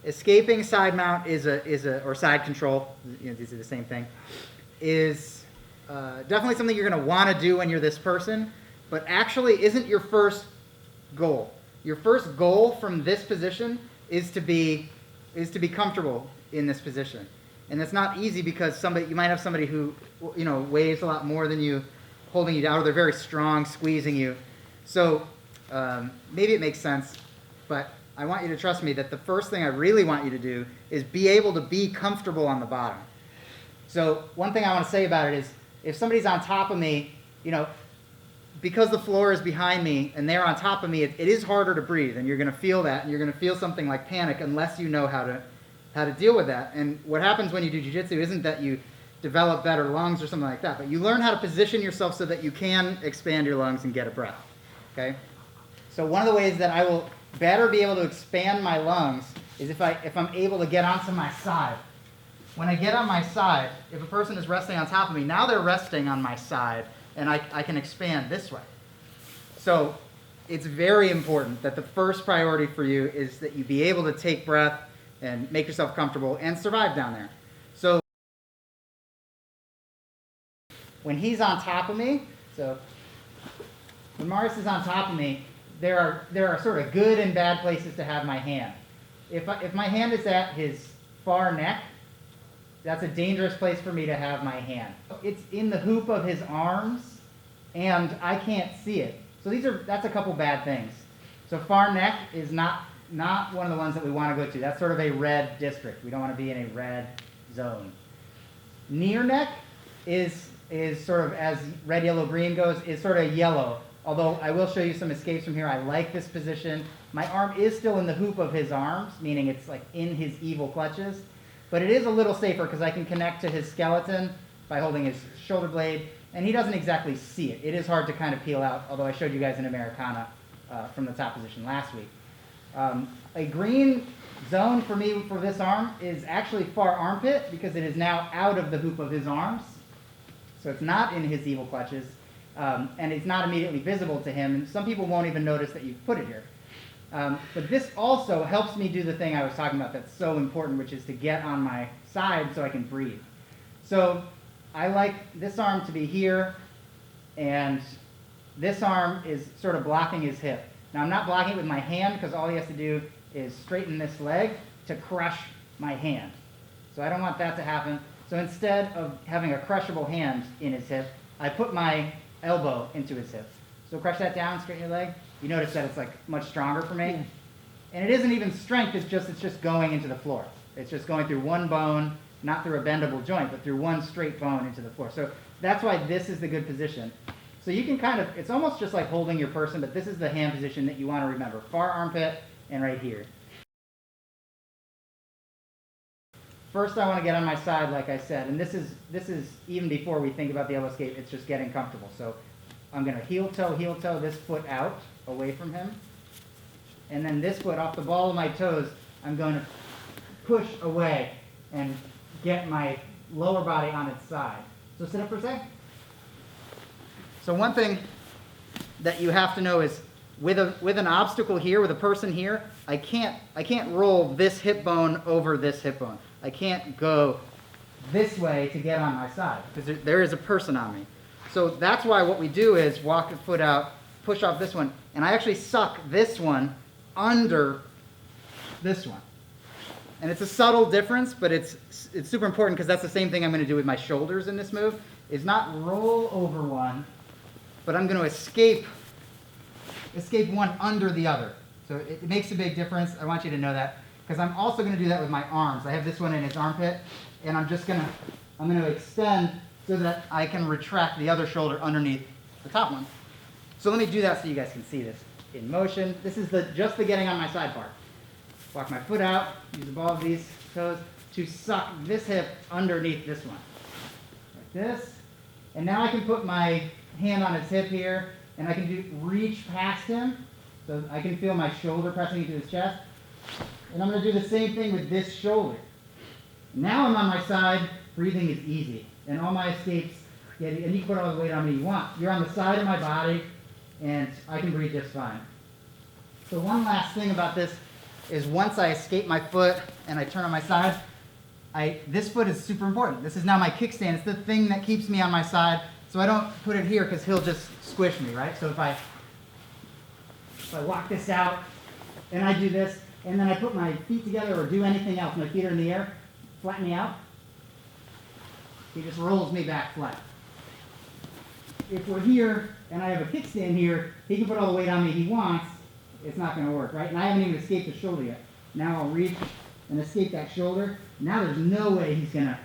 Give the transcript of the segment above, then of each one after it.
escaping side mount or side control, these are the same thing, is definitely something you're going to want to do when you're this person, but actually isn't your first goal. Your first goal from this position is to be comfortable in this position. And it's not easy because you might have somebody who, weighs a lot more than you, holding you down, or they're very strong, squeezing you. So maybe it makes sense, but I want you to trust me that the first thing I really want you to do is be able to be comfortable on the bottom. So one thing I want to say about it is, if somebody's on top of me, because the floor is behind me and they're on top of me, it is harder to breathe, and you're going to feel that, and you're going to feel something like panic unless you know how to deal with that. And what happens when you do jiu-jitsu isn't that you develop better lungs or something like that, but you learn how to position yourself so that you can expand your lungs and get a breath. Okay? So one of the ways that I will better be able to expand my lungs is if I'm able to get onto my side. When I get on my side, if a person is resting on top of me, now they're resting on my side, and I can expand this way. So it's very important that the first priority for you is that you be able to take breath and make yourself comfortable and survive down there. So when he's on top of me, so when Marius is on top of me, there are sort of good and bad places to have my hand. If my hand is at his far neck, that's a dangerous place for me to have my hand. It's in the hoop of his arms, and I can't see it. So that's a couple bad things. So far neck is not one of the ones that we want to go to. That's sort of a red district. We don't want to be in a red zone. Near neck is sort of, as red, yellow, green goes, is sort of yellow. Although I will show you some escapes from here. I like this position. My arm is still in the hoop of his arms, meaning it's like in his evil clutches. But it is a little safer because I can connect to his skeleton by holding his shoulder blade, and he doesn't exactly see it. It is hard to kind of peel out, although I showed you guys an Americana from the top position last week. A green zone for me for this arm is actually far armpit because it is now out of the hoop of his arms. So it's not in his evil clutches, and it's not immediately visible to him, and some people won't even notice that you've put it here. But this also helps me do the thing I was talking about that's so important, which is to get on my side so I can breathe. So I like this arm to be here, and this arm is sort of blocking his hip. Now I'm not blocking it with my hand because all he has to do is straighten this leg to crush my hand. So I don't want that to happen. So instead of having a crushable hand in his hip, I put my elbow into his hip. So crush that down, straighten your leg. You notice that it's like much stronger for me. Yeah. And it isn't even strength, it's just going into the floor. It's just going through one bone, not through a bendable joint, but through one straight bone into the floor. So that's why this is the good position. So you can kind of, it's almost just like holding your person, but this is the hand position that you want to remember. Far armpit and right here. First I want to get on my side, like I said, and this is even before we think about the elbow escape, it's just getting comfortable. So I'm going to heel toe, this foot out, away from him. And then this foot off the ball of my toes, I'm going to push away and get my lower body on its side. So sit up for a sec. So one thing that you have to know is with an obstacle here, with a person here, I can't roll this hip bone over this hip bone. I can't go this way to get on my side because there is a person on me. So that's why what we do is walk the foot out, push off this one, and I actually suck this one under this one. And it's a subtle difference, but it's super important because that's the same thing I'm going to do with my shoulders in this move, is not roll over one, but I'm going to escape one under the other. So it makes a big difference. I want you to know that because I'm also going to do that with my arms. I have this one in his armpit, and I'm going to extend so that I can retract the other shoulder underneath the top one. So let me do that so you guys can see this in motion. This is just the getting on my side part. Walk my foot out, use the ball of these toes to suck this hip underneath this one. Like this. And now I can put my hand on his hip here, and I can reach past him. So I can feel my shoulder pressing into his chest. And I'm going to do the same thing with this shoulder. Now I'm on my side, breathing is easy. And all my escapes, and you can put all the weight on me you want. You're on the side of my body, and I can breathe just fine. So one last thing about this is once I escape my foot and I turn on my side, this foot is super important. This is now my kickstand. It's the thing that keeps me on my side. So I don't put it here because he'll just squish me, right? So if I walk this out and I do this, and then I put my feet together or do anything else, my feet are in the air, flatten me out, he just rolls me back flat. If we're here and I have a kickstand here, he can put all the weight on me he wants. It's not going to work, right? And I haven't even escaped the shoulder yet. Now I'll reach and escape that shoulder. Now there's no way he's going to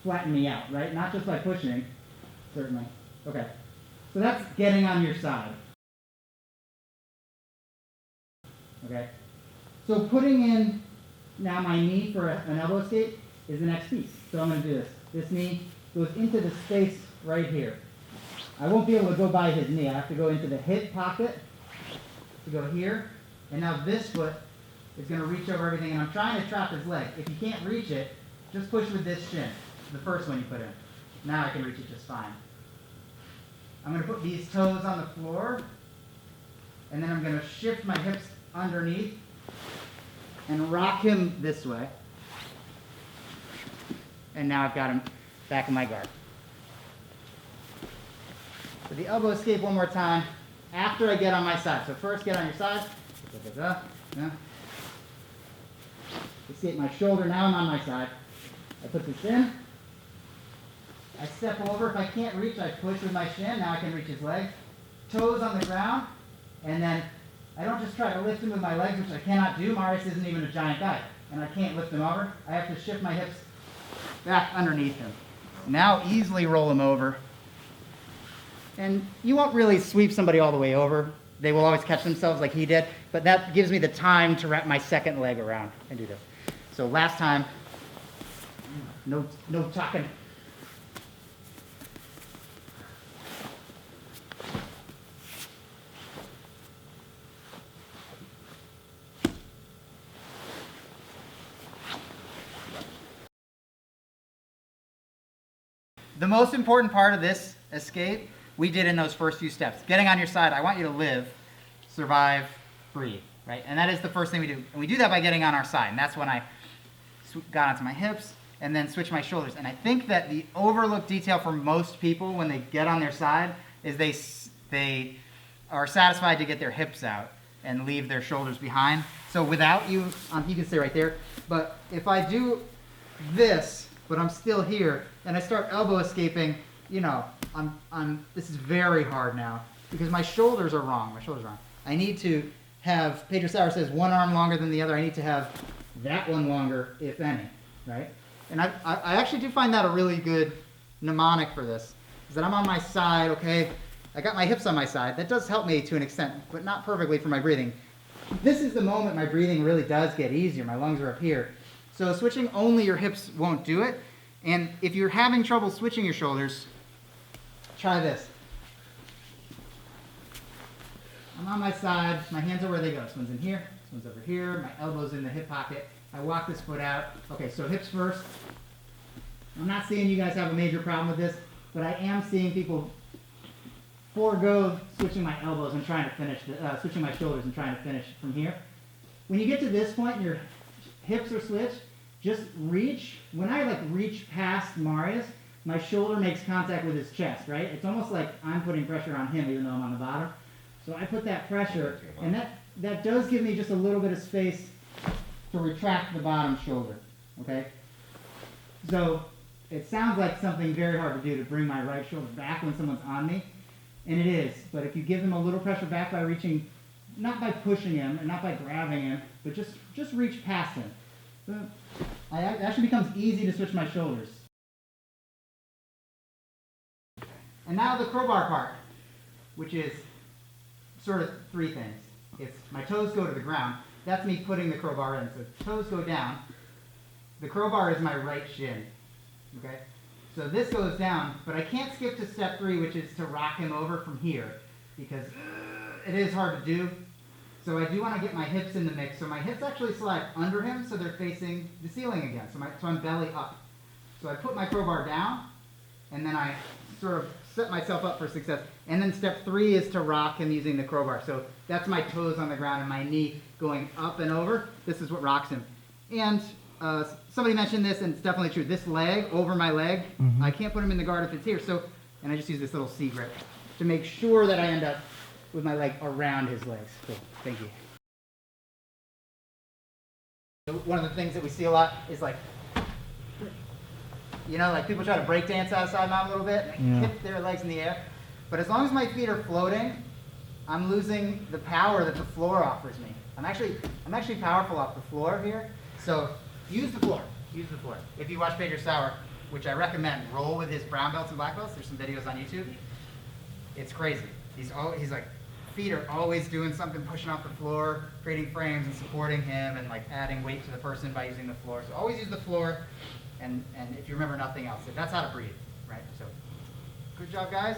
flatten me out, right? Not just by pushing, certainly. Okay, so that's getting on your side. Okay, so putting in now my knee for an elbow escape is the next piece. So I'm going to do this. This knee goes into the space right here. I won't be able to go by his knee. I have to go into the hip pocket to go here. And now this foot is going to reach over everything, and I'm trying to trap his leg. If you can't reach it, just push with this shin, the first one you put in. Now I can reach it just fine. I'm going to put these toes on the floor, and then I'm going to shift my hips underneath and rock him this way. And now I've got him back in my guard. So the elbow escape one more time after I get on my side. So first get on your side. Escape my shoulder. Now I'm on my side. I put this in. I step over. If I can't reach, I push with my shin. Now I can reach his leg. Toes on the ground. And then I don't just try to lift him with my legs, which I cannot do. Marius isn't even a giant guy. And I can't lift him over. I have to shift my hips back underneath him. Now easily roll him over. And you won't really sweep somebody all the way over. They will always catch themselves like he did. But that gives me the time to wrap my second leg around and do this. So last time, no talking. The most important part of this escape we did in those first few steps. Getting on your side, I want you to live, survive, breathe, right? And that is the first thing we do. And we do that by getting on our side. And that's when I got onto my hips and then switch my shoulders. And I think that the overlooked detail for most people when they get on their side is they are satisfied to get their hips out and leave their shoulders behind. So without you can stay right there. But if I do this, but I'm still here, and I start elbow escaping, you know, this is very hard now because my shoulders are wrong. I need to have, Pedro Sauer says, one arm longer than the other. I need to have that one longer, if any, right? And I actually do find that a really good mnemonic for this, is that I'm on my side, okay? I got my hips on my side. That does help me to an extent, but not perfectly for my breathing. This is the moment my breathing really does get easier. My lungs are up here. So switching only your hips won't do it. And if you're having trouble switching your shoulders, try this. I'm on my side. My hands are where they go. This one's in here. This one's over here. My elbow's in the hip pocket. I walk this foot out. Okay, so hips first. I'm not seeing you guys have a major problem with this, but I am seeing people forego switching my elbows and trying to finish, switching my shoulders and trying to finish from here. When you get to this point and your hips are switched, just reach. When I reach past Marius, my shoulder makes contact with his chest, right? It's almost like I'm putting pressure on him even though I'm on the bottom. So I put that pressure, and that does give me just a little bit of space to retract the bottom shoulder, okay? So it sounds like something very hard to do to bring my right shoulder back when someone's on me, and it is. But if you give them a little pressure back by reaching, not by pushing him and not by grabbing him, but just reach past him. So it actually becomes easy to switch my shoulders. And now the crowbar part, which is sort of three things. It's my toes go to the ground. That's me putting the crowbar in. So toes go down. The crowbar is my right shin. Okay? So this goes down, but I can't skip to step 3, which is to rock him over from here, because it is hard to do. So I do want to get my hips in the mix. So my hips actually slide under him, so they're facing the ceiling again. So I'm belly up. So I put my crowbar down, and then I sort of set myself up for success. And then step 3 is to rock him using the crowbar. So that's my toes on the ground and my knee going up and over. This is what rocks him. And somebody mentioned this, and it's definitely true. This leg, over my leg, I can't put him in the guard if it's here. So, and I just use this little C grip to make sure that I end up with my leg around his legs. Cool, thank you. One of the things that we see a lot is like, you know, like people try to break dance outside mount a little bit, and they kick their legs in the air. But as long as my feet are floating, I'm losing the power that the floor offers me. I'm actually powerful off the floor here. So use the floor. Use the floor. If you watch Pedro Sauer, which I recommend, roll with his brown belts and black belts. There's some videos on YouTube. It's crazy. He's like, feet are always doing something, pushing off the floor, creating frames and supporting him, and like adding weight to the person by using the floor. So always use the floor, and if you remember nothing else, that's how to breathe, right? So good job, guys.